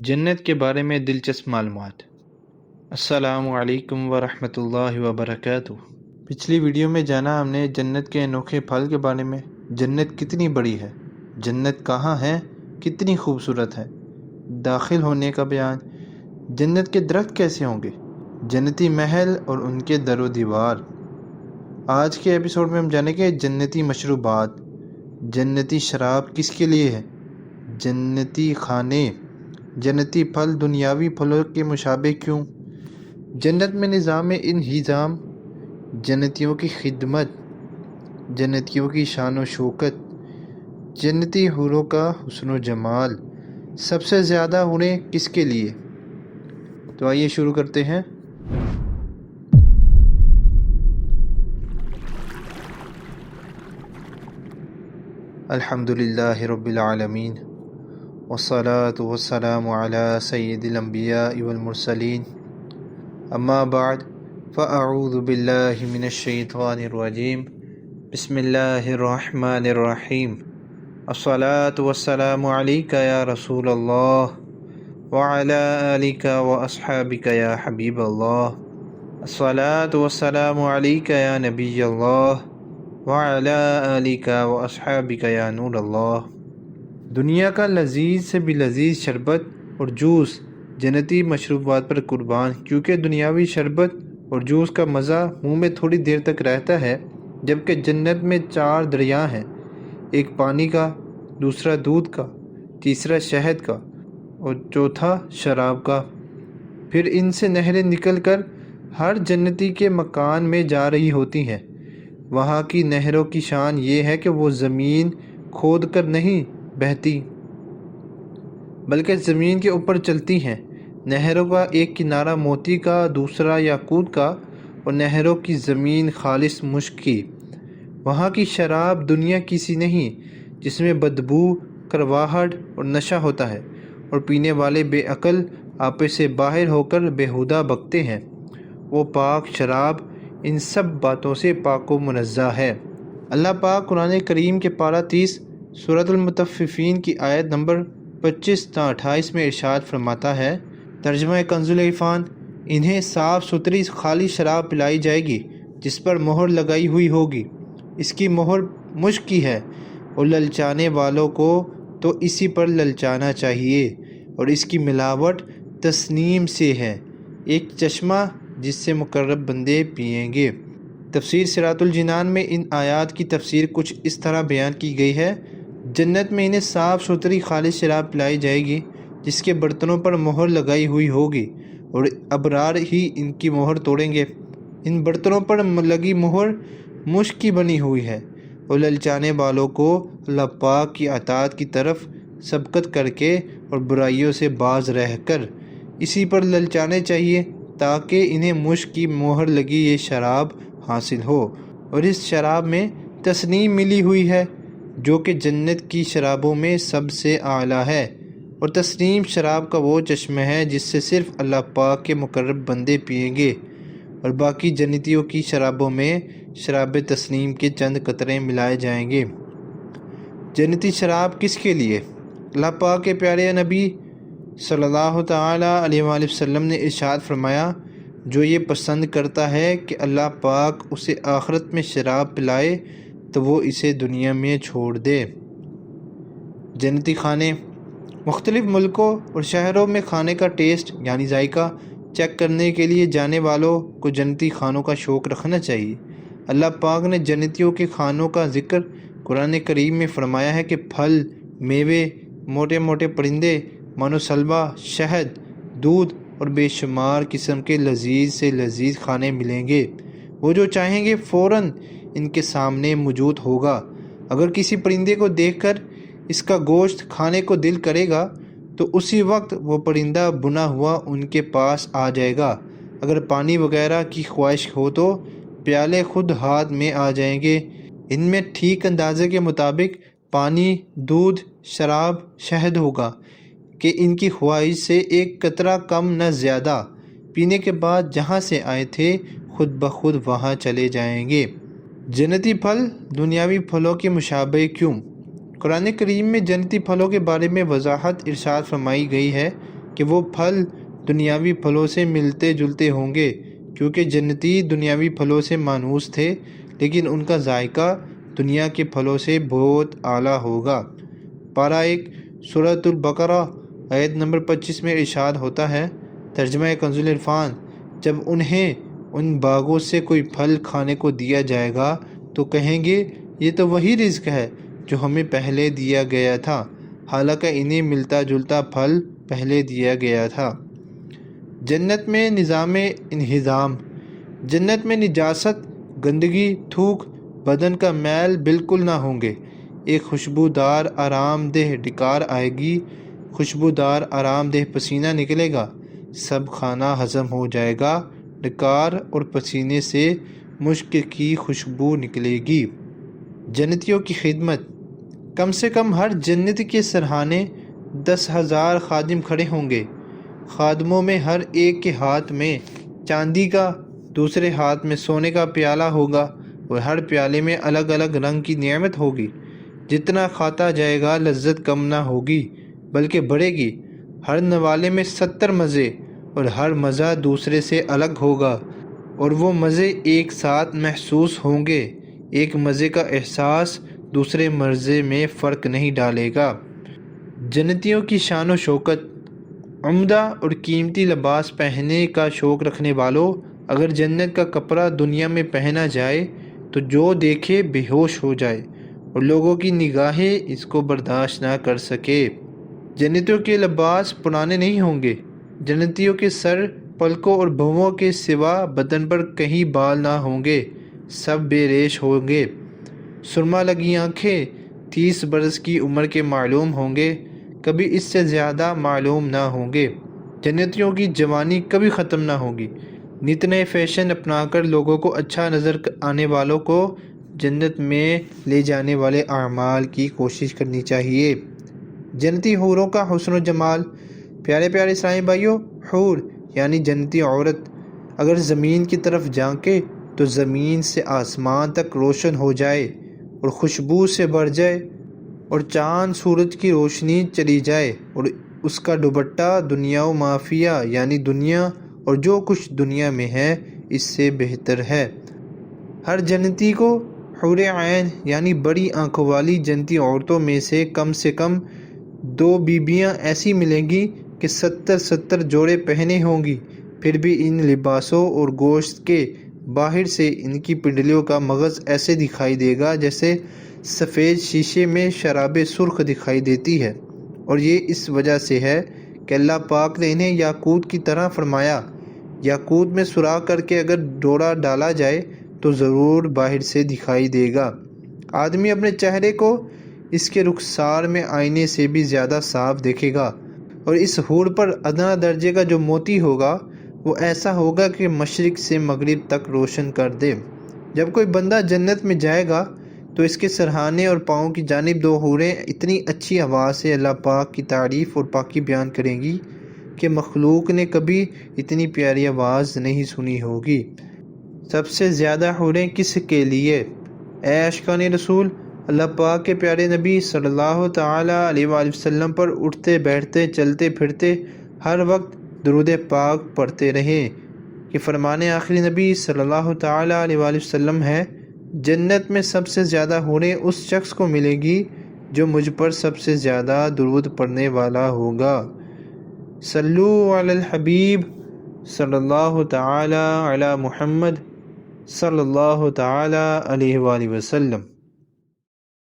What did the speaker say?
جنت کے بارے میں دلچسپ معلومات۔ السلام علیکم ورحمۃ اللہ وبرکاتہ۔ پچھلی ویڈیو میں جانا ہم نے جنت کے انوکھے پھل کے بارے میں۔ جنت کتنی بڑی ہے، جنت کہاں ہے، کتنی خوبصورت ہے، داخل ہونے کا بیان، جنت کے درخت کیسے ہوں گے، جنتی محل اور ان کے در و دیوار۔ آج کے ایپیسوڈ میں ہم جانیں گے جنتی مشروبات، جنتی شراب کس کے لیے ہے، جنتی کھانے، جنتی پھل دنیاوی پھلوں کے مشابہ کیوں، جنت میں نظام انہضام، جنتیوں کی خدمت، جنتیوں کی شان و شوکت، جنتی حوروں کا حسن و جمال، سب سے زیادہ حوریں کس کے لیے۔ تو آئیے شروع کرتے ہیں۔ الحمدللہ رب العالمین والصلاة والسلام علی سید الانبیاء والمرسلین، اما بعد فاعوذ باللہ من الشیطان الرجیم، بسم اللہ الرحمن الرحیم، الصلاة والسلام علیک یا رسول اللہ وعلی آلک واصحابک یا حبیب اللہ، الصلاة والسلام علیک یا نبی اللہ وعلی آلک واصحابک یا نور اللہ۔ دنیا کا لذیذ سے بھی لذیذ شربت اور جوس جنتی مشروبات پر قربان، کیونکہ دنیاوی شربت اور جوس کا مزہ منہ میں تھوڑی دیر تک رہتا ہے، جبکہ جنت میں 4 دریا ہیں، ایک پانی کا، دوسرا دودھ کا، تیسرا شہد کا اور چوتھا شراب کا۔ پھر ان سے نہریں نکل کر ہر جنتی کے مکان میں جا رہی ہوتی ہیں۔ وہاں کی نہروں کی شان یہ ہے کہ وہ زمین کھود کر نہیں بہتی، بلکہ زمین کے اوپر چلتی ہیں۔ نہروں کا ایک کنارہ موتی کا، دوسرا یاقوت کا اور نہروں کی زمین خالص مشک کی۔ وہاں کی شراب دنیا کی سی نہیں، جس میں بدبو، کرواہٹ اور نشہ ہوتا ہے، اور پینے والے بے عقل آپے سے باہر ہو کر بیہودہ بکتے ہیں۔ وہ پاک شراب ان سب باتوں سے پاک و منزہ ہے۔ اللہ پاک قرآن کریم کے پارہ 30 سورۃ المطففین کی آیت نمبر 25 تا 28 میں ارشاد فرماتا ہے، ترجمہ کنز العرفان، انہیں صاف ستھری خالی شراب پلائی جائے گی جس پر مہر لگائی ہوئی ہوگی، اس کی مہر مشک کی ہے، اور للچانے والوں کو تو اسی پر للچانا چاہیے، اور اس کی ملاوٹ تسنیم سے ہے، ایک چشمہ جس سے مقرب بندے پئیں گے۔ تفسیر صراط الجنان میں ان آیات کی تفسیر کچھ اس طرح بیان کی گئی ہے، جنت میں انہیں صاف ستھری خالص شراب پلائی جائے گی جس کے برتنوں پر مہر لگائی ہوئی ہوگی، اور ابرار ہی ان کی مہر توڑیں گے۔ ان برتنوں پر لگی مہر مشک کی بنی ہوئی ہے، اور للچانے والوں کو اللہ پاک کی اطاعت کی طرف سبقت کر کے اور برائیوں سے باز رہ کر اسی پر للچانے چاہیے، تاکہ انہیں مشک کی مہر لگی یہ شراب حاصل ہو۔ اور اس شراب میں تسنیم ملی ہوئی ہے، جو کہ جنت کی شرابوں میں سب سے اعلیٰ ہے، اور تسنیم شراب کا وہ چشمہ ہے جس سے صرف اللہ پاک کے مقرب بندے پئیں گے، اور باقی جنتیوں کی شرابوں میں شراب تسنیم کے چند قطرے ملائے جائیں گے۔ جنتی شراب کس کے لیے؟ اللہ پاک کے پیارے نبی صلی اللہ تعالیٰ علیہ وآلہ وسلم نے ارشاد فرمایا، جو یہ پسند کرتا ہے کہ اللہ پاک اسے آخرت میں شراب پلائے تو وہ اسے دنیا میں چھوڑ دے۔ جنتی کھانے، مختلف ملکوں اور شہروں میں کھانے کا ٹیسٹ یعنی ذائقہ چیک کرنے کے لیے جانے والوں کو جنتی کھانوں کا شوق رکھنا چاہیے۔ اللہ پاک نے جنتیوں کے کھانوں کا ذکر قرآن کریم میں فرمایا ہے کہ پھل، میوے، موٹے موٹے پرندے، مانو سلوا، شہد، دودھ اور بے شمار قسم کے لذیذ سے لذیذ کھانے ملیں گے۔ وہ جو چاہیں گے فوراً ان کے سامنے موجود ہوگا۔ اگر کسی پرندے کو دیکھ کر اس کا گوشت کھانے کو دل کرے گا تو اسی وقت وہ پرندہ بنا ہوا ان کے پاس آ جائے گا۔ اگر پانی وغیرہ کی خواہش ہو تو پیالے خود ہاتھ میں آ جائیں گے۔ ان میں ٹھیک اندازے کے مطابق پانی، دودھ، شراب، شہد ہوگا کہ ان کی خواہش سے ایک قطرہ کم نہ زیادہ۔ پینے کے بعد جہاں سے آئے تھے خود بخود وہاں چلے جائیں گے۔ جنتی پھل دنیاوی پھلوں کے مشابہ کیوں؟ قرآن کریم میں جنتی پھلوں کے بارے میں وضاحت ارشاد فرمائی گئی ہے کہ وہ پھل دنیاوی پھلوں سے ملتے جلتے ہوں گے، کیونکہ جنتی دنیاوی پھلوں سے مانوس تھے، لیکن ان کا ذائقہ دنیا کے پھلوں سے بہت اعلیٰ ہوگا۔ پارہ 1 سورۃ البقرہ آیت نمبر 25 میں ارشاد ہوتا ہے، ترجمہ کنز العرفان: جب انہیں ان باغوں سے کوئی پھل کھانے کو دیا جائے گا تو کہیں گے یہ تو وہی رزق ہے جو ہمیں پہلے دیا گیا تھا، حالانکہ انہیں ملتا جلتا پھل پہلے دیا گیا تھا۔ جنت میں نظام انہضام: جنت میں نجاست، گندگی، تھوک، بدن کا میل بالکل نہ ہوں گے۔ ایک خوشبودار آرام دہ ڈکار آئے گی، خوشبودار آرام دہ پسینہ نکلے گا، سب کھانا ہضم ہو جائے گا۔ ڈکار اور پسینے سے مشک کی خوشبو نکلے گی۔ جنتیوں کی خدمت: کم سے کم ہر جنتی کے سرہانے 10,000 خادم کھڑے ہوں گے۔ خادموں میں ہر ایک کے ہاتھ میں چاندی کا، دوسرے ہاتھ میں سونے کا پیالہ ہوگا، اور ہر پیالے میں الگ الگ رنگ کی نعمت ہوگی۔ جتنا کھاتا جائے گا لذت کم نہ ہوگی بلکہ بڑھے گی۔ ہر نوالے میں 70 مزے، اور ہر مزہ دوسرے سے الگ ہوگا، اور وہ مزے ایک ساتھ محسوس ہوں گے۔ ایک مزے کا احساس دوسرے مزے میں فرق نہیں ڈالے گا۔ جنتیوں کی شان و شوکت: عمدہ اور قیمتی لباس پہننے کا شوق رکھنے والوں، اگر جنت کا کپڑا دنیا میں پہنا جائے تو جو دیکھے بے ہوش ہو جائے اور لوگوں کی نگاہیں اس کو برداشت نہ کر سکے۔ جنتیوں کے لباس پرانے نہیں ہوں گے۔ جنتیوں کے سر، پلکوں اور بھووں کے سوا بدن پر کہیں بال نہ ہوں گے، سب بے ریش ہوں گے۔ سرما لگی آنکھیں 30 برس کی عمر کے معلوم ہوں گے، کبھی اس سے زیادہ معلوم نہ ہوں گے۔ جنتیوں کی جوانی کبھی ختم نہ ہوگی۔ نت نئے فیشن اپنا کر لوگوں کو اچھا نظر آنے والوں کو جنت میں لے جانے والے اعمال کی کوشش کرنی چاہیے۔ جنتی حوروں کا حسن و جمال: پیارے پیارے اسلامی بھائیوں، حور یعنی جنتی عورت اگر زمین کی طرف جھانکے تو زمین سے آسمان تک روشن ہو جائے اور خوشبو سے بھر جائے، اور چاند سورج کی روشنی چلی جائے، اور اس کا دوپٹہ دنیا و مافیہ یعنی دنیا اور جو کچھ دنیا میں ہے اس سے بہتر ہے۔ ہر جنتی کو حور عین یعنی بڑی آنکھوں والی جنتی عورتوں میں سے کم 2 بیویاں ایسی ملیں گی کہ 70 جوڑے پہنے ہوں گی، پھر بھی ان لباسوں اور گوشت کے باہر سے ان کی پنڈلیوں کا مغز ایسے دکھائی دے گا جیسے سفید شیشے میں شراب سرخ دکھائی دیتی ہے، اور یہ اس وجہ سے ہے کہ اللہ پاک نے انہیں یاقوت کی طرح فرمایا۔ یاقوت میں سوراخ کر کے اگر ڈوڑا ڈالا جائے تو ضرور باہر سے دکھائی دے گا۔ آدمی اپنے چہرے کو اس کے رخسار میں آئینے سے بھی زیادہ صاف دیکھے گا، اور اس حور پر ادنا درجے کا جو موتی ہوگا وہ ایسا ہوگا کہ مشرق سے مغرب تک روشن کر دے۔ جب کوئی بندہ جنت میں جائے گا تو اس کے سرہانے اور پاؤں کی جانب 2 حوریں اتنی اچھی آواز سے اللہ پاک کی تعریف اور پاکی بیان کریں گی کہ مخلوق نے کبھی اتنی پیاری آواز نہیں سنی ہوگی۔ سب سے زیادہ حوریں کس کے لیے؟ اے عاشقان رسول، اللہ پاک کے پیارے نبی صلی اللہ تعالیٰ علیہ وآلہ وسلم پر اٹھتے بیٹھتے چلتے پھرتے ہر وقت درود پاک پڑھتے رہیں، کہ فرمان آخری نبی صلی اللہ تعالیٰ علیہ وآلہ وسلم ہے، جنت میں سب سے زیادہ حوریں اس شخص کو ملے گی جو مجھ پر سب سے زیادہ درود پڑھنے والا ہوگا۔ صلو علی الحبیب صلی اللہ تعالیٰ علی محمد صلی اللہ تعالیٰ علیہ وآلہ وسلم۔